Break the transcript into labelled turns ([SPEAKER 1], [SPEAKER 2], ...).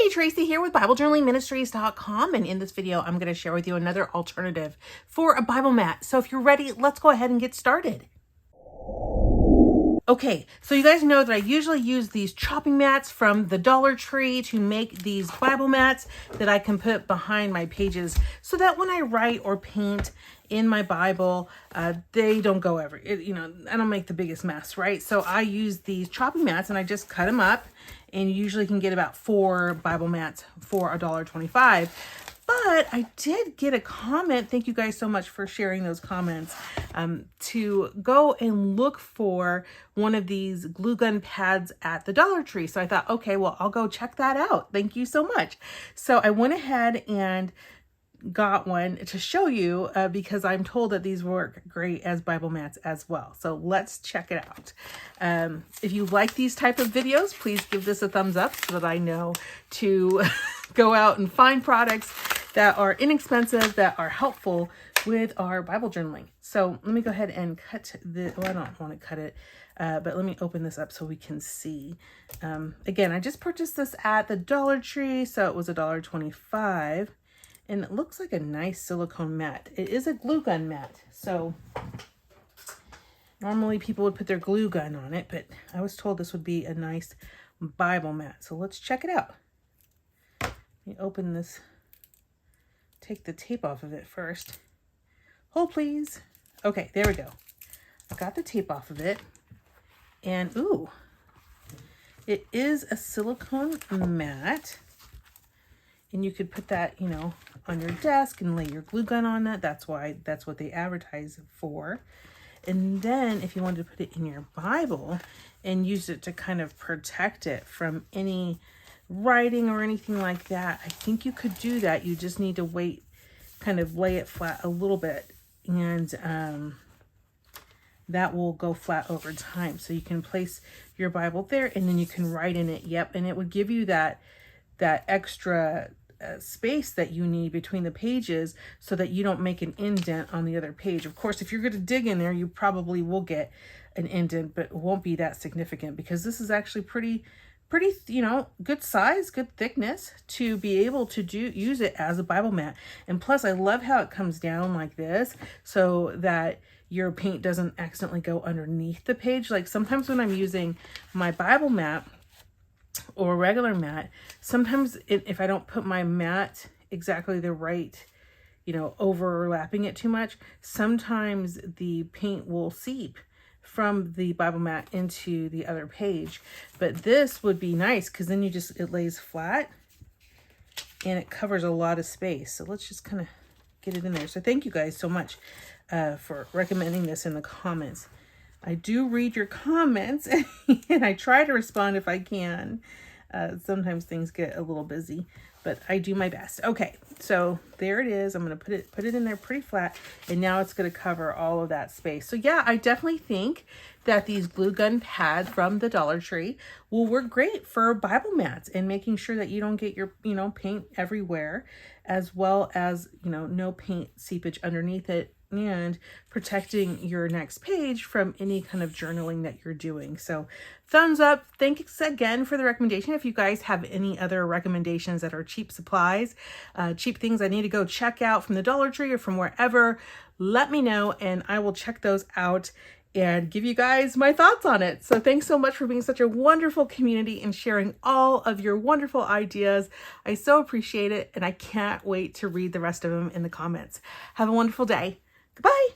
[SPEAKER 1] Hey, Tracy here with BibleJournalingMinistries.com, and in this video, I'm going to share with you another alternative for a Bible mat. So if you're ready, let's go ahead and get started. Okay, so you guys know that I usually use these chopping mats from the Dollar Tree to make these Bible mats that I can put behind my pages so that when I write or paint in my Bible, they don't go I don't make the biggest mess, right? So I use these chopping mats and I just cut them up, and you usually can get about 4 Bible mats for $1.25. But I did get a comment. Thank you guys so much for sharing those comments, to go and look for one of these glue gun pads at the Dollar Tree. So I thought, okay, well, I'll go check that out. Thank you so much. So I went ahead and got one to show you because I'm told that these work great as Bible mats as well. So let's check it out. If you like these type of videos, please give this a thumbs up so that I know to go out and find products that are inexpensive, that are helpful with our Bible journaling. So let me go ahead and cut the, well, I don't want to cut it, but let me open this up so we can see. Again, I just purchased this at the Dollar Tree, so it was $1.25. And it looks like a nice silicone mat. It is a glue gun mat. So normally people would put their glue gun on it, but I was told this would be a nice Bible mat. So let's check it out. Let me open this, take the tape off of it first. Hold please. Okay, there we go. I got the tape off of it. And ooh, it is a silicone mat. And you could put that, on your desk and lay your glue gun on that. That's what they advertise for. And then if you wanted to put it in your Bible and use it to kind of protect it from any writing or anything like that, I think you could do that. You just need to kind of lay it flat a little bit, and that will go flat over time. So you can place your Bible there and then you can write in it. Yep. And it would give you that extra space that you need between the pages so that you don't make an indent on the other page. Of course, if you're going to dig in there, you probably will get an indent, but it won't be that significant because this is actually pretty, good size, good thickness to be able to use it as a Bible mat. And plus, I love how it comes down like this so that your paint doesn't accidentally go underneath the page. Like sometimes when I'm using my Bible mat or a regular mat, sometimes if I don't put my mat exactly the right, overlapping it too much, sometimes the paint will seep from the Bible mat into the other page. But this would be nice because then it lays flat and it covers a lot of space. So let's just kind of get it in there. So thank you guys so much for recommending this in the comments. I do read your comments and I try to respond if I can. Sometimes things get a little busy, but I do my best. Okay, so there it is. I'm going to put it in there pretty flat, and now it's going to cover all of that space. So yeah, I definitely think that these glue gun pads from the Dollar Tree will work great for Bible mats and making sure that you don't get your, paint everywhere, as well as, no paint seepage underneath it, and protecting your next page from any kind of journaling that you're doing. So thumbs up. Thanks again for the recommendation. If you guys have any other recommendations that are cheap supplies, cheap things I need to go check out from the Dollar Tree or from wherever, let me know and I will check those out and give you guys my thoughts on it. So thanks so much for being such a wonderful community and sharing all of your wonderful ideas. I so appreciate it, and I can't wait to read the rest of them in the comments. Have a wonderful day. Goodbye.